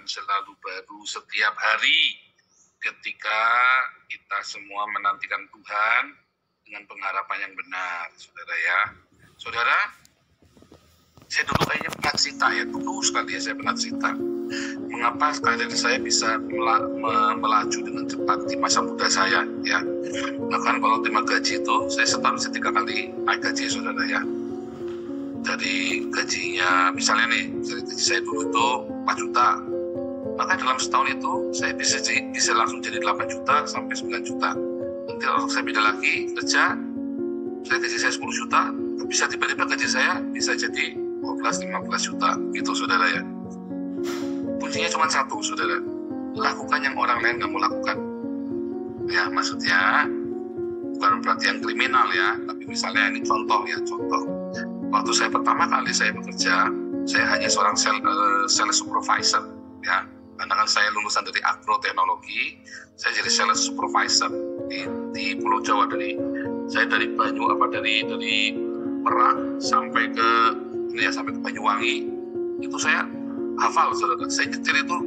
selalu baru setiap hari ketika kita semua menantikan Tuhan dengan pengharapan yang benar, saudara ya. Saudara, saya dulu kayaknya pernah cerita ya, dulu sekali ya saya pernah cerita mengapa karir saya bisa melaju dengan cepat di masa muda saya ya. Bahkan kalau terima gaji itu saya setahun 3 kali naik gaji, saudara ya. Dari gajinya misalnya nih, dari gaji saya dulu itu 4 juta, maka dalam setahun itu saya bisa langsung jadi 8 juta sampai 9 juta. Nanti kalau saya pindah lagi kerja, gaji saya 10 juta, bisa tiba-tiba gaji saya bisa jadi 12-15 juta gitu, saudara ya. Kuncinya cuma satu, saudara, lakukan yang orang lain nggak mau lakukan ya. Maksudnya bukan berarti yang kriminal ya, tapi misalnya ini contoh ya, contoh waktu saya pertama kali saya bekerja, saya hanya seorang sales supervisor ya, karena kan saya lulusan dari agroteknologi, saya jadi sales supervisor di Pulau Jawa. Saya dari Merak sampai ke Banyuwangi itu saya hafal, saudara. Saya nyetir itu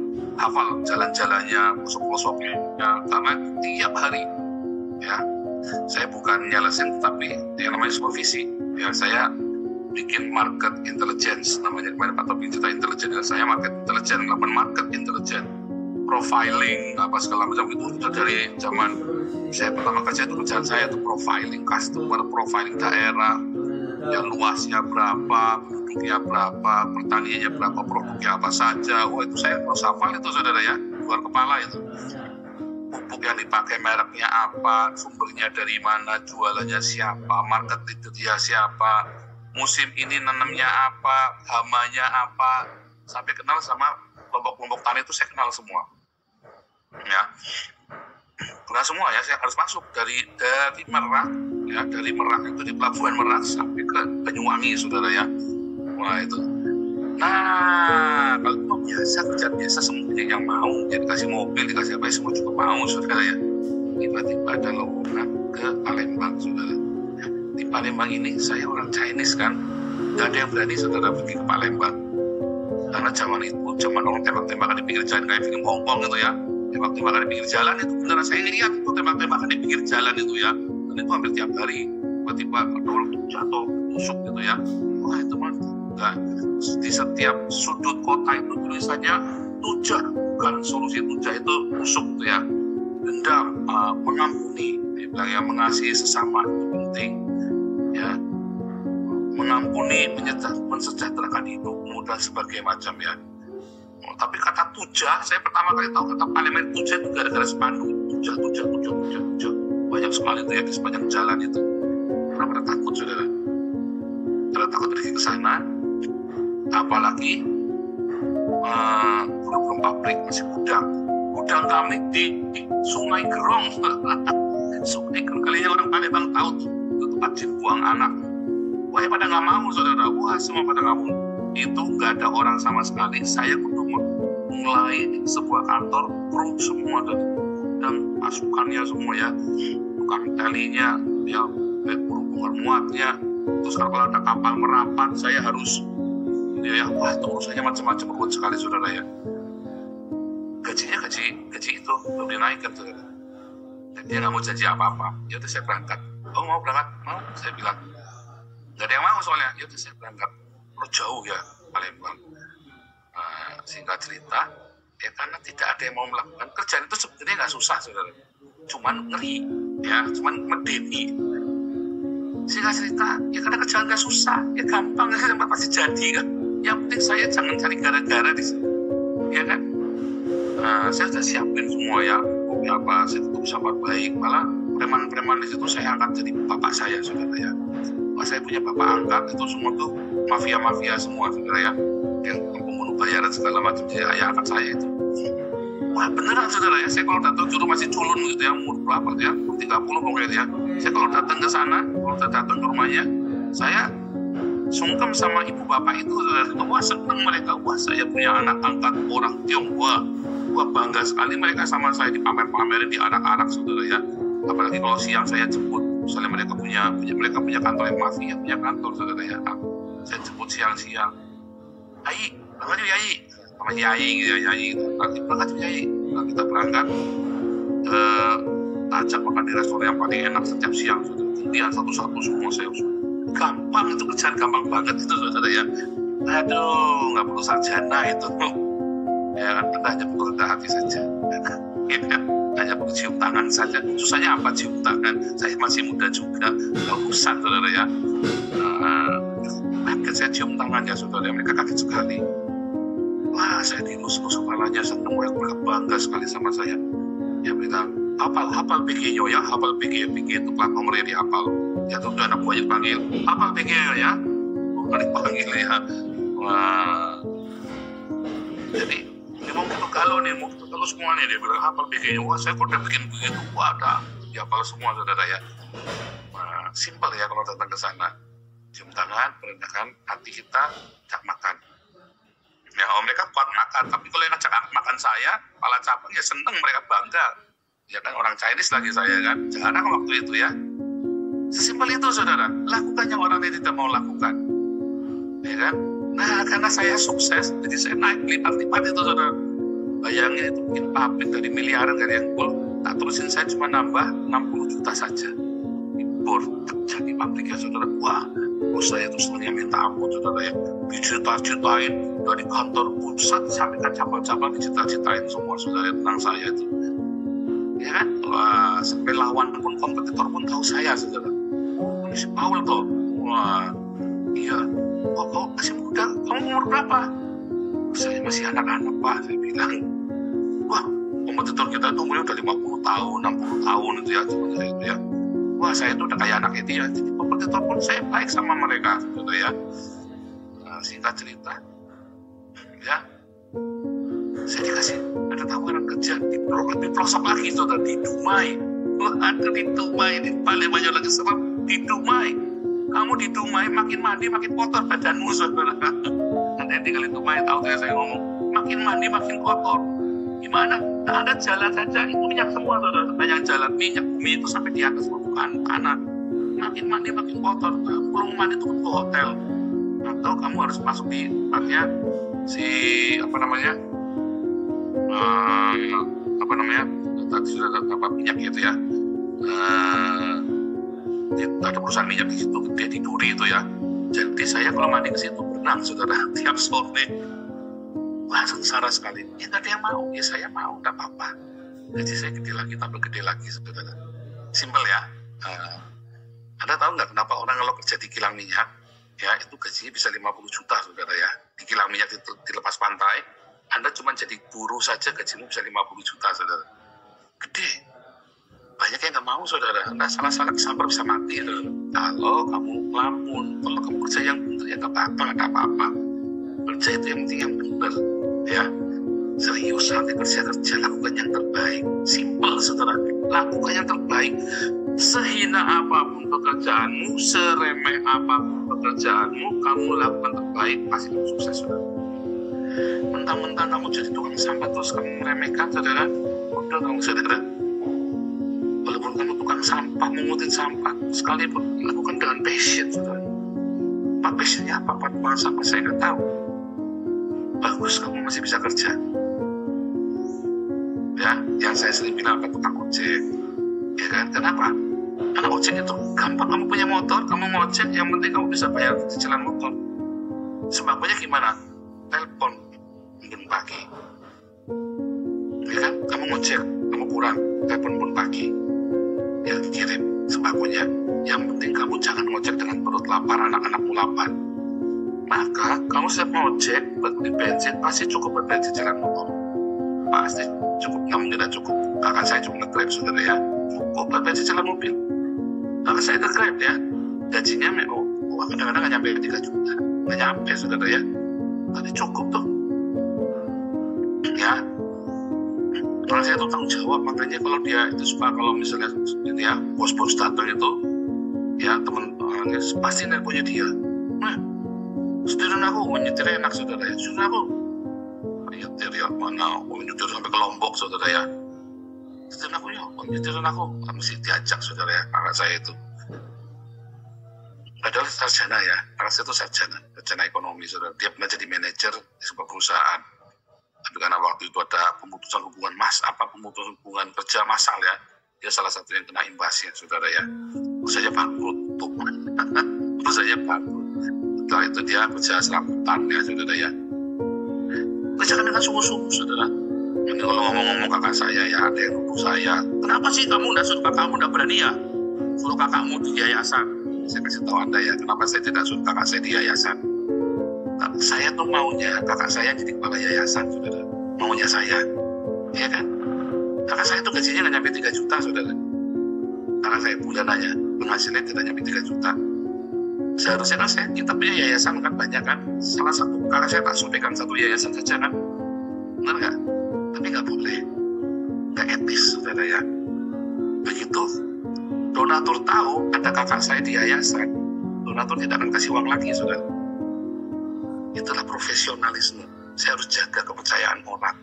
hafal jalan-jalannya, pelosok-pelosoknya karena tiap hari ya. Saya bukan nyelesin, tapi yang namanya supervisi ya. Saya bikin market intelligence, namanya kemarin Pak Topi cerita intelligence, saya market intelligence, melakukan market intelligence, profiling apa segala macam itu sudah dari zaman saya pertama kerja. Itu kerjaan saya itu profiling customer, profiling daerah, yang luasnya berapa, penduduknya berapa, pertaniannya berapa, produknya apa saja. Wah, itu saya harus hafal itu, saudara ya, luar kepala itu. Pupuk yang dipakai mereknya apa, sumbernya dari mana, jualannya siapa, market itu dia siapa, musim ini nanamnya apa, hamanya apa, sampai kenal sama kelompok-kelompok tani itu saya kenal semua ya. Kenal semua ya, saya harus masuk dari Merak ya, dari Merak itu di pelabuhan Merak sampai ke Banyuwangi, saudara ya. Wah itu, nah kalau itu biasa, kerja biasa, semuanya yang mau ya, dikasih mobil, dikasih apa, semua juga mau, saudara ya. Tiba-tiba ada lowongan ke Palembang, saudara. Di Palembang ini saya orang Chinese kan, gak ada yang berani, saudara, pergi ke Palembang karena zaman orang tembak-tembakan di pinggir jalan kayak film Hongkong gitu ya. Tembak-tembakan di pinggir jalan itu beneran, saya lihat itu tembak-tembakan di pinggir jalan itu ya, dan itu hampir tiap hari. Tiba-tiba ada orang jatuh, tusuk gitu ya. Wah itu mah enggak, di setiap sudut kota itu tulisannya tujah, bukan solusi tujah itu tusuk gitu ya. Dendam, mengampuni, dibilang ya, mengasihi sesama itu penting ya, mengampuni, mensejahterakan hidupmu dan sebagainya macam ya. Tapi kata tujah, saya pertama kali tahu kata Palembang tujah itu gara-gara spanduk tujah. Banyak sekali itu ya di sepanjang jalan itu. Karena pada takut, saudara. Karena takut pergi ke sana, apalagi belum pabrik, masih gudang kami di Sungai Gerong. Sungai Gerong, kalinya orang Palembang tahu tuh, itu tempat jin buang anak. Wah, ya pada nggak mau, saudara. Wah, semua pada nggak mau. Itu nggak ada orang sama sekali. Saya kudu mulai sebuah kantor, kru semua dan pasukannya semua ya, tukang telinya ya, bongkar muatnya. Terus kalau ada kapal merapat, saya harus ya, wah itu urusannya macam-macam, ruwet sekali, saudara ya. Gaji itu belum dinaikkan, saudara. Dan dia nggak mau janji apa-apa. Ya udah saya berangkat. Oh mau berangkat? Mau? Saya bilang nggak ada yang mau soalnya. Ya udah saya berangkat. Jauh ya Palembang. Singkat cerita ya, karena tidak ada yang mau melakukan kerjaan itu sebenarnya nggak susah, saudara, cuman ngeri ya, cuman medeni. Singkat cerita ya, karena kerjaan nggak susah ya, gampang ya, pasti jadi kan. Yang penting saya jangan cari gara-gara di sini ya kan. Saya sudah siapin semua ya, kopi apa, saya tutup sahabat baik, malah preman-preman di situ saya angkat jadi bapak saya, saudara ya. Saya punya bapak angkat itu semua tuh mafia semua, saudara ya, yang pembunuh bayaran segala macam, jadi ayah angkat saya itu. Wah beneran, saudara ya, saya kalau datang dulu masih culun gitu ya, umur berapa ya, 30 pokoknya ya. Saya kalau datang ke sana, kalau datang ke rumahnya, saya sungkem sama ibu bapak itu, saudara. Wah seneng mereka, wah saya punya anak angkat orang Tionghoa. Wah bangga sekali mereka sama saya, dipamer-pamerin di anak-anak, saudara ya. Apalagi kalau siang saya jemput, misalnya mereka punya kantor yang punya kantor, saudara ya. Saya jemput siang-siang, Ai, bangun yuk Yai. sama Yai gitu ya, Yai itu nanti berangkat Yai, nah, kita berangkat ajak makan di restoran yang paling enak setiap siang, gantian satu-satu semua saya gampang itu kerjaan, gampang banget itu saudara ya. Aduh, nggak perlu sarjana itu, ya kan, kita hanya perlu rendah hati saja, ya kan? Hanya perlu cium tangan saja. Susahnya apa cium tangan? Saya masih muda juga, nggak usah saudara ya. Kaget saya cium tangannya saudara, mereka kaget sekali. Wah, saya dilus-lus kepalanya, senang, mereka bangga sekali sama saya. Ya mereka hafal PG-nya ya, hafal PG itu plat nomornya dihafal. Ya tuh anak buahnya panggil, hafal PG-nya ya, bukan dipanggil ya. Wah, jadi ini mau kita kalau semuanya dia bilang hafal PG-nya. Wah, saya udah bikin begitu, ada dihafal semua saudara ya. Wah, simpel ya kalau datang ke sana. Cium tangan, merendahkan hati kita, ajak makan. Ya, mereka kuat makan, tapi kalau yang ngajak makan saya, kepala cabang ya seneng, mereka bangga. Ya kan, orang Chinese lagi saya kan, jarang waktu itu ya. Sesimpel itu saudara, lakukan yang orang lain tidak mau lakukan. Ya kan? Nah, karena saya sukses, jadi saya naik lipat-lipat itu saudara. Bayangin itu bikin pabrik dari miliaran dari yang full, tak terusin saya cuma nambah 60 juta saja. Impor, terjadi pabriknya saudara. Wah, saya itu senangnya minta ampun saudara ya. Dicita-citain dari kantor pusat sampai ke cabang-cabang, dicita-citain semua saudara tentang saya itu. Ya kan? Wah, sampai lawan pun, kompetitor pun tahu saya saudara. Oh, ini si Paul toh. Wah, iya. Oh, kau masih muda, kamu umur berapa? Saya masih anak-anak Pak, saya bilang. Wah, kompetitor kita itu umurnya udah 50 tahun, 60 tahun itu ya, sebenarnya itu ya. Wah, saya itu udah kayak anaknya dia. Jadi kompetitor pun saya baik sama mereka gitu ya. Nah, singkat cerita, ya, saya dikasih ada tawaran kerja di pelosok lagi saudara, di Dumai. Wah, ada di Dumai, di Palembang lagi serem, di Dumai. Kamu di Dumai makin mandi makin kotor badanmu saudara. Ada yang tinggal di Dumai tahu ya saya ngomong, makin mandi makin kotor. Gimana? Nah, ada jalan saja itu minyak semua saudara. Banyak jalan minyak bumi itu sampai di atas permukaan tanah. Makin mandi makin kotor. Kalau mau mandi itu ke hotel, atau kamu harus masuk di tempatnya si tadi sudah ada minyak gitu ya. Ada perusahaan minyak di situ, dia di Duri itu ya. Jadi saya kalau mandi ke situ berenang saudara tiap sore. Wah, sengsara sekali. Ya nggak ada yang mau, ya saya mau, nggak apa-apa. Gaji saya gede lagi, tambah gede lagi saudara. Simpel ya. Anda tahu nggak kenapa orang kalau kerja di kilang minyak, ya itu gajinya bisa 50 juta saudara ya. Di kilang minyak itu dilepas pantai, Anda cuma jadi buruh saja gajimu bisa 50 juta saudara. Gede. Banyak yang nggak mau saudara. Anda salah-salah kesambar bisa mati saudara. Kalau kamu ngelamun, kalau kamu kerja yang benar ya nggak apa-apa, nggak ada apa-apa. Kerja itu yang penting yang benar ya. Serius, nanti kerja lakukan yang terbaik. Simpel saudara, lakukan yang terbaik. Sehina apapun pekerjaanmu, seremeh apapun pekerjaanmu, kamu lakukan terbaik, pasti kamu sukses saudara. Mentang-mentang kamu jadi tukang sampah terus kamu meremehkan saudara, udah kamu saudara. Walaupun kamu tukang sampah, mengutin sampah, sekalipun lakukan dengan passion saudara. Apa passionnya apa? Tukang sampah saya nggak tahu. Bagus, kamu masih bisa kerja. Ya, yang saya sering bilang apa, tukang ojek. Ya kan, kenapa? Karena ojek itu gampang, kamu punya motor, kamu ngojek, yang penting kamu bisa bayar cicilan motor. Sembakonya gimana? Telepon, mungkin pagi. Ya kan, kamu ngojek, kamu kurang, telepon pun pagi. Ya, kirim sembakonya. Yang penting kamu jangan ngojek dengan perut lapar, anak-anakmu lapar. Maka kamu setiap ngojek, beli bensin, pasti cukup buat bensin cicilan motor. Pasti cukup, namun tidak cukup. Kakak saya cuma nge-grab saudara ya, cukup buat bensin cicilan mobil. Kakak saya nge-grab ya, gajinya kadang-kadang nggak nyampe 3 juta, nggak nyampe saudara ya, tapi cukup tuh. Ya, karena saya tuh tanggung jawab, makanya kalau dia itu suka, kalau misalnya ya bos-bos datang itu, ya teman pasti nelponnya dia. Nah, setirin aku, menyetir enak saudara ya, setirin aku. Menyetir ya, mana, menyetir sampai ke Lombok saudara ya. Setirin aku ya, menyetirin aku. Mesti diajak saudara ya, kakak saya itu. Padahal sarjana ya, kakak saya itu sarjana ekonomi saudara. Dia pernah jadi manajer di sebuah perusahaan. Tapi karena waktu itu ada pemutusan hubungan kerja massal ya, dia salah satu yang kena imbasnya, saudara ya. Terus saja bangkrut, terus saja bangkrut. Setelah itu dia kerja serabutan ya, saudara ya. Kerjakan dengan sungguh-sungguh, saudara. Ini kalau ngomong-ngomong kakak saya ya, ada yang nuduh saya, kenapa sih kamu nggak suruh kakakmu, nggak berani ya suruh kakakmu di yayasan? Saya kasih tahu Anda ya, kenapa saya tidak suruh kakak saya di yayasan. Saya tuh maunya kakak saya jadi kepala yayasan, saudara. Maunya saya, ya kan? Kakak saya tuh gajinya nggak nyampe 3 juta, saudara. Kakak saya bulanannya penghasilannya tidak nyampe 3 juta. Seharusnya kan kita punya yayasan kan banyak kan. Salah satu kakak saya langsung pegang satu yayasan saja kan, benar nggak? Tapi nggak boleh, nggak etis, saudara ya. Begitu donatur tahu ada kakak saya di yayasan, donatur tidak akan kasih uang lagi, saudara. Itulah profesionalisme. Saya harus jaga kepercayaan orang.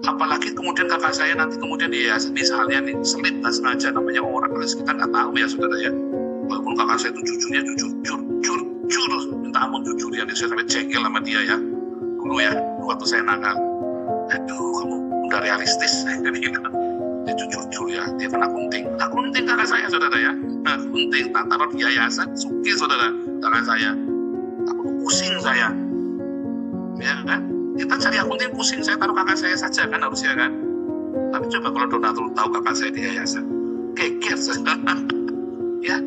Apalagi kemudian kakak saya nanti kemudian di yayasan misalnya nih selip nggak sengaja, namanya orang kalau kita nggak tahu ya, saudara ya. Walaupun kakak saya itu jujurnya jujur, minta ampun jujur ya, saya sampai jengkel sama dia ya. Dulu ya, waktu saya nakal. Aduh, kamu udah realistis, saya bilang. Dia jujur ya, dia kan akunting kakak saya, saudara ya. Akunting, tak taruh di yayasan, suki, saudara, kakak saya. Aku pusing saya, ya kan? Kita cari akunting pusing, saya taruh kakak saya saja kan harusnya kan. Tapi coba kalau donatur tahu kakak saya di yayasan, geger saudara. Ya,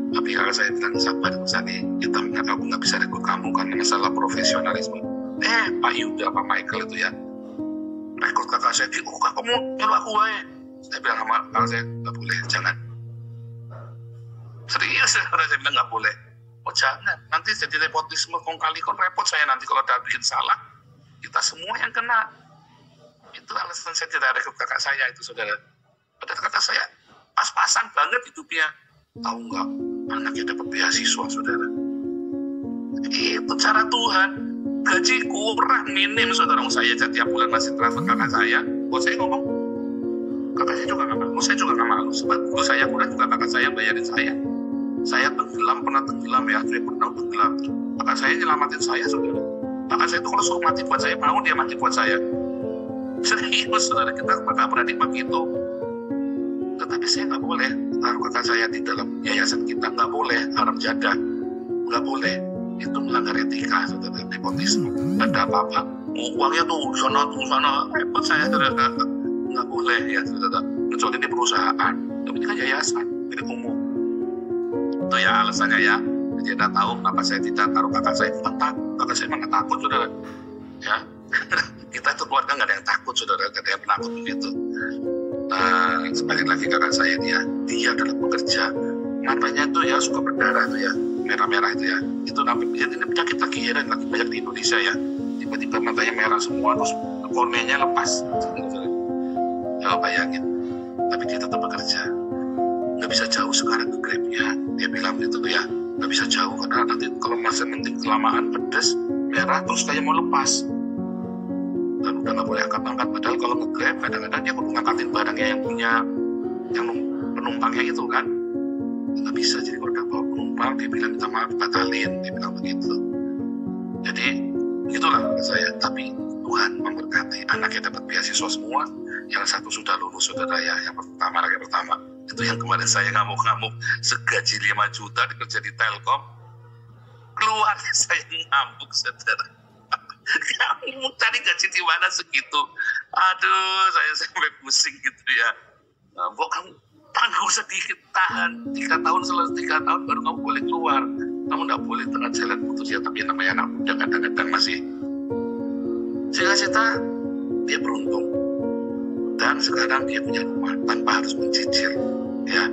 tapi kakak saya bilang sabar Sani, kita aku nggak bisa rekrut kamu karena masalah profesionalisme. Pak Yuda, Pak Michael itu ya, rekrut kakak saya, kamu nyuruh aku ya. Saya bilang sama kakak saya, nggak boleh, jangan. Serius, saya bilang nggak boleh. Oh jangan, nanti jadi nepotisme kong kali repot saya nanti kalau ada bikin salah, kita semua yang kena. Itu alasan saya tidak rekrut kakak saya itu, saudara. Padahal kata saya pas-pasan banget hidupnya. Tahu nggak, anaknya dapat beasiswa, saudara. Itu cara Tuhan. Gaji kurang minim, saudara. Saya tiap bulan masih transfer kakak saya. Saya ngomong, kakak saya juga nggak malu. Saya juga nggak malu. Sebab dulu saya kurang juga kakak saya bayarin saya. Saya pernah tenggelam ya, saya pernah tenggelam. Kakak saya nyelamatin saya, saudara. Kakak saya itu kalau suruh mati buat saya, mau dia mati buat saya. Serius, saudara, kita bakal berani begitu. Tetapi saya nggak boleh taruh kakak saya di dalam yayasan kita, nggak boleh, haram jadah, nggak boleh. Itu melanggar etika, saudara, nepotisme. Ada apa-apa, uangnya tuh sana, repot saya, saudara. Nggak boleh ya, saudara. Kecuali ini perusahaan, tapi ini kan yayasan, milik umum. Itu ya alasannya ya. Jadi Anda tahu kenapa saya tidak taruh kakak saya, bukan takut. Kakak saya memang takut, saudara. Ya, kita itu keluarga nggak ada yang takut, saudara. Nggak ada yang penakut begitu. Nah, sebalik lagi kakak saya dia adalah pekerja. Matanya tuh ya suka berdarah tuh ya, merah-merah itu ya. Itu namanya ini penyakit lagi heran lagi banyak di Indonesia ya. Tiba-tiba matanya merah semua, terus korneanya lepas. Ya bayangin. Tapi dia tetap bekerja. Nggak bisa jauh sekarang ke Grabnya. Dia bilang gitu ya, nggak bisa jauh karena nanti kalau masih nanti kelamaan pedas merah terus kayak mau lepas. Dan udah nggak boleh angkat-angkat. Padahal kalau nge-Grab kadang-kadang dia perlu ngangkatin barangnya yang penumpangnya itu kan. Nggak bisa, jadi kalau udah bawa penumpang dia bilang minta maaf, batalin, dia bilang begitu. Jadi itulah saya. Tapi Tuhan memberkati, anaknya dapat beasiswa semua. Yang satu sudah lulus, saudara ya. Yang pertama itu yang kemarin saya ngamuk-ngamuk segaji 5 juta dikerja di Telkom, keluarnya saya ngamuk, saudara. Kamu tadi gaji di mana segitu? Aduh, saya sampai pusing gitu ya. Kamu tangguh sedikit, tahan 3 tahun, selesai 3 tahun baru kamu boleh keluar. Kamu nggak boleh tengah jalan putus ya. Tapi namanya anak muda kadang-kadang masih cita-cita. Dia beruntung dan sekarang dia punya rumah tanpa harus mencicil. Ya,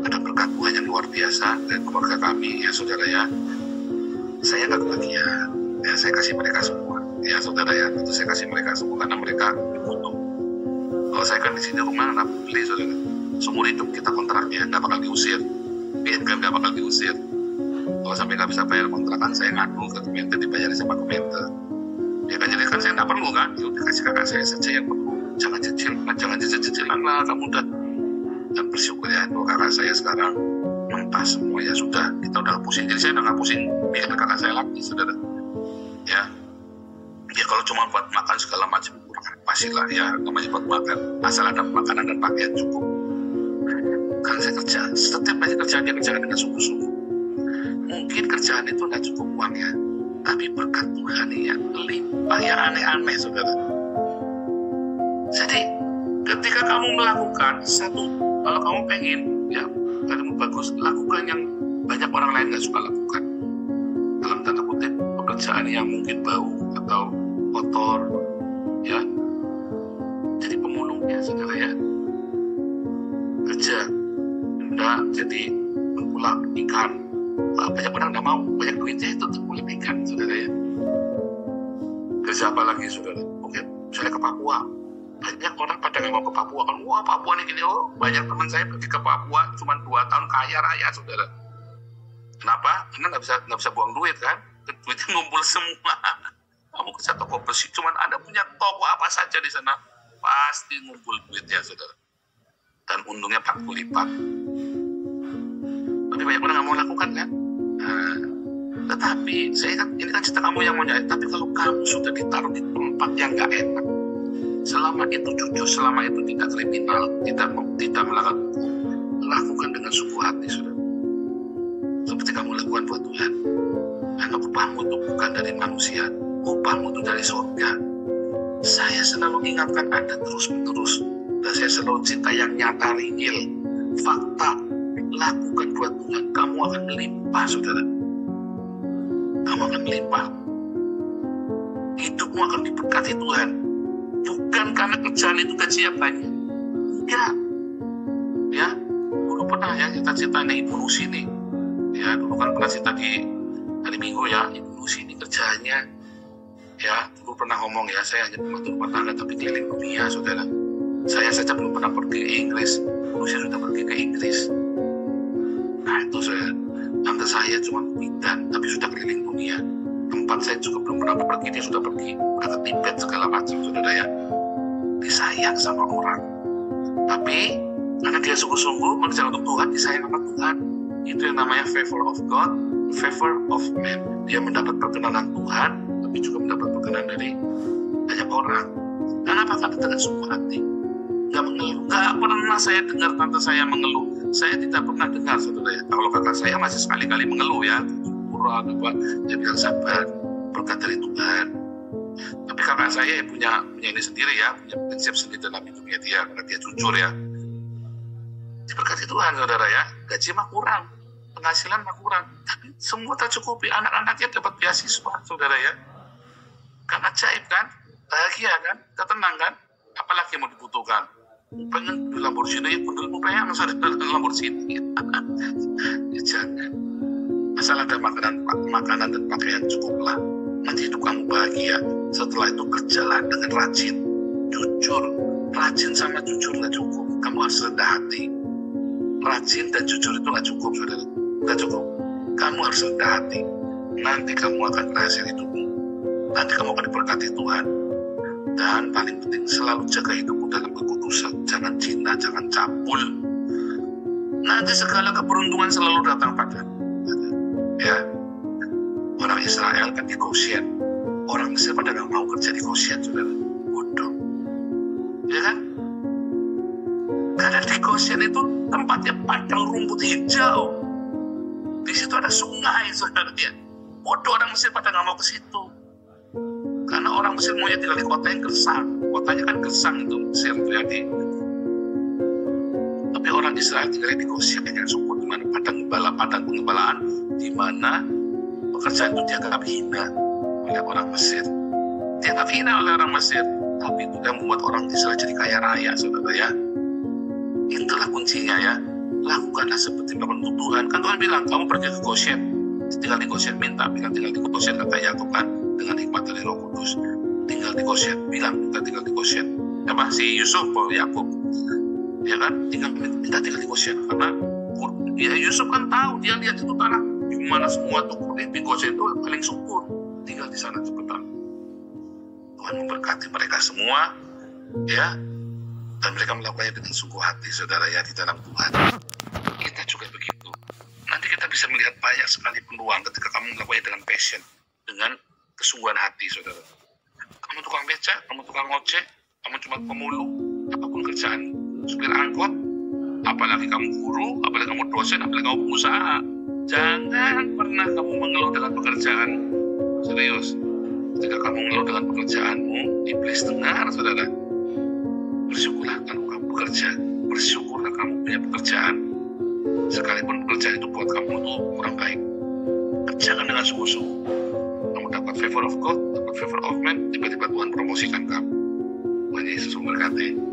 ada berkat Tuhan yang luar biasa dan keluarga kami ya, saudara ya. Saya nggak kebagian. Ya, saya kasih mereka semua. Ya, saudara ya, itu saya kasih mereka semua karena mereka butuh. Kalau saya kan di sini rumah nggak beli, saudara. Seumur hidup kita kontraknya nggak bakal diusir. BNPM nggak bakal diusir. Kalau sampai nggak bisa bayar kontrakan, saya ngadu ke Kementerian, dibayar sama Kementerian. Ya kan, jadi kan saya nggak perlu kan, ya kasih kakak saya saja yang perlu. Jangan cicilan lah, kamu udah. Dan bersyukur ya, kakak saya sekarang mentas semua ya sudah. Kita udah pusing, jadi saya udah nggak pusing bikin kakak saya lagi, saudara. Ya, Ya kalau cuma buat makan segala macam kurang pastilah ya, namanya buat makan. Asal ada makanan dan pakaian cukup. Kan saya kerja, setiap hari kerjaan dia kerjakan dengan sungguh-sungguh. Mungkin kerjaan itu nggak cukup uang ya, tapi berkat Tuhan ya limpah yang aneh-aneh saudara. Jadi ketika kamu melakukan satu, kalau kamu pengen ya kamu bagus, lakukan yang banyak orang lain nggak suka lakukan. Dalam tanda kutip pekerjaan yang mungkin bau atau kotor ya, jadi pemulungnya saudara ya. Kerja enggak jadi pengulak ikan. Banyak orang nggak mau, banyak duitnya itu untuk ngulek ikan saudara ya. Kerja apa lagi saudara? Oke, misalnya ke Papua, banyak orang pada nggak mau ke Papua kan. Wah Papua nih gini, oh banyak teman saya pergi ke Papua cuma 2 tahun kaya raya saudara. Kenapa? Karena nggak bisa buang duit kan, duitnya ngumpul semua. Kamu kerja toko besi, cuman Anda punya toko apa saja di sana, pasti ngumpul duitnya saudara. Dan untungnya 40 lipat. Tapi banyak orang nggak mau lakukan kan. Nah, tetapi saya kan, ini kan cerita kamu yang mau nyari. Tapi kalau kamu sudah ditaruh di tempat yang nggak enak, selama itu jujur, selama itu tidak kriminal, tidak melakukan hukum, lakukan dengan sungguh hati saudara. Seperti kamu lakukan buat Tuhan. Karena upahmu itu bukan dari manusia, upahmu itu dari surga. Saya selalu ingatkan Anda terus-menerus, dan saya selalu cinta yang nyata, real, fakta. Lakukan buat Tuhan, kamu akan melimpah saudara. Kamu akan melimpah. Hidupmu akan diberkati Tuhan. Bukan karena kerjaan itu gajinya banyak. Enggak. Ya, dulu pernah ya cita-cita nih Ibu Lucy nih. Ya, dulu kan pernah cerita di hari Minggu ya, Ibu Lucy ini kerjaannya ya, dulu pernah ngomong ya, saya hanya pembantu rumah tangga tapi keliling dunia saudara. Saya saja belum pernah pergi ke Inggris, Ibu Lucy sudah pergi ke Inggris. Nah itu tante saya cuma bidan tapi sudah keliling dunia. Tempat saya juga belum pernah pergi, dia sudah pergi, udah ke Tibet segala macam saudara ya. Disayang sama orang, tapi karena dia sungguh-sungguh mengerjakan untuk Tuhan, disayang sama Tuhan. Itu yang namanya favor of God, favor of man. Dia mendapat perkenanan Tuhan, tapi juga mendapat perkenanan dari banyak orang. Kenapa? Karena dengan sungguh hati, nggak mengeluh. Nggak pernah saya dengar tante saya mengeluh. Saya tidak pernah dengar saudara ya. Kalau kakak saya masih sekali-kali mengeluh ya, kurang apa, dia bilang sabar, berkat dari Tuhan. Tapi kakak saya punya ini sendiri ya, punya prinsip sendiri dalam hidupnya dia, karena dia jujur ya. Diberkati Tuhan saudara ya, gaji mah kurang, penghasilan mah kurang, tapi semua tercukupi, anak-anaknya dapat beasiswa saudara ya. Kan ajaib kan, bahagia kan, ketenang kan, apalagi yang mau dibutuhkan. Pengen di Lamborghini, ya bener mau pengen saudara Lamborghini. Ya jangan, asal ada makanan dan pakaian cukuplah, nanti hidup kamu bahagia. Setelah itu kerjalah dengan rajin, jujur. Rajin sama jujur nggak cukup, kamu harus rendah hati. Rajin dan jujur itu nggak cukup saudara, nggak cukup. Kamu harus rendah hati, nanti kamu akan berhasil hidupmu, nanti kamu akan diberkati Tuhan. Dan paling penting selalu jaga hidupmu dalam kekudusan, jangan zina, jangan cabul. Nanti segala keberuntungan selalu datang padamu. Ya, orang Israel kan di Goshen, orang Mesir pada nggak mau kerja di Goshen saudara, bodoh, ya kan? Karena di Goshen itu tempatnya padang rumput hijau, di situ ada sungai saudara ya. Bodoh orang Mesir pada nggak mau ke situ, karena orang Mesir maunya tinggal di kota yang gersang, kotanya kan gersang itu Mesir terjadi. Tapi orang Israel tinggal di Goshen yang subur, di mana padang pengembalaan, di mana pekerjaan itu dianggap hina oleh orang Mesir, dianggap hina oleh orang Mesir, tapi itu yang membuat orang Israel jadi kaya raya saudara ya. Itulah kuncinya ya, lakukanlah seperti memang untuk Tuhan. Kan Tuhan bilang kamu pergi ke Goshen, tinggal di Goshen, bilang tinggal di Goshen, kata Yakub kan, dengan hikmat dari Roh Kudus, tinggal di Goshen, bilang minta tinggal di Goshen. Apa si Yusuf atau Yakub, ya kan, minta tinggal di Goshen, karena ya Yusuf kan tahu, dia lihat itu tanah di mana semua tuh di Goshen itu paling subur, tinggal di sana cepetan. Tuhan memberkati mereka semua, ya, dan mereka melakukannya dengan sungguh hati saudara ya di dalam Tuhan. Kita juga begitu. Nanti kita bisa melihat banyak sekali peluang ketika kamu melakukannya dengan passion, dengan kesungguhan hati saudara. Kamu tukang becak, kamu tukang ojek, kamu cuma pemulung, apapun kerjaan, supir angkot, apalagi kamu guru, apalagi kamu dosen, apalagi kamu pengusaha, jangan pernah kamu mengeluh dengan pekerjaan. Serius, ketika kamu mengeluh dengan pekerjaanmu, iblis dengar, saudara. Bersyukurlah kalau kamu bekerja, bersyukurlah kamu punya pekerjaan, sekalipun pekerjaan itu buat kamu itu kurang baik. Kerjakan dengan sungguh-sungguh. Kamu dapat favor of God, dapat favor of man, tiba-tiba Tuhan promosikan kamu. Tuhan Yesus memberkati.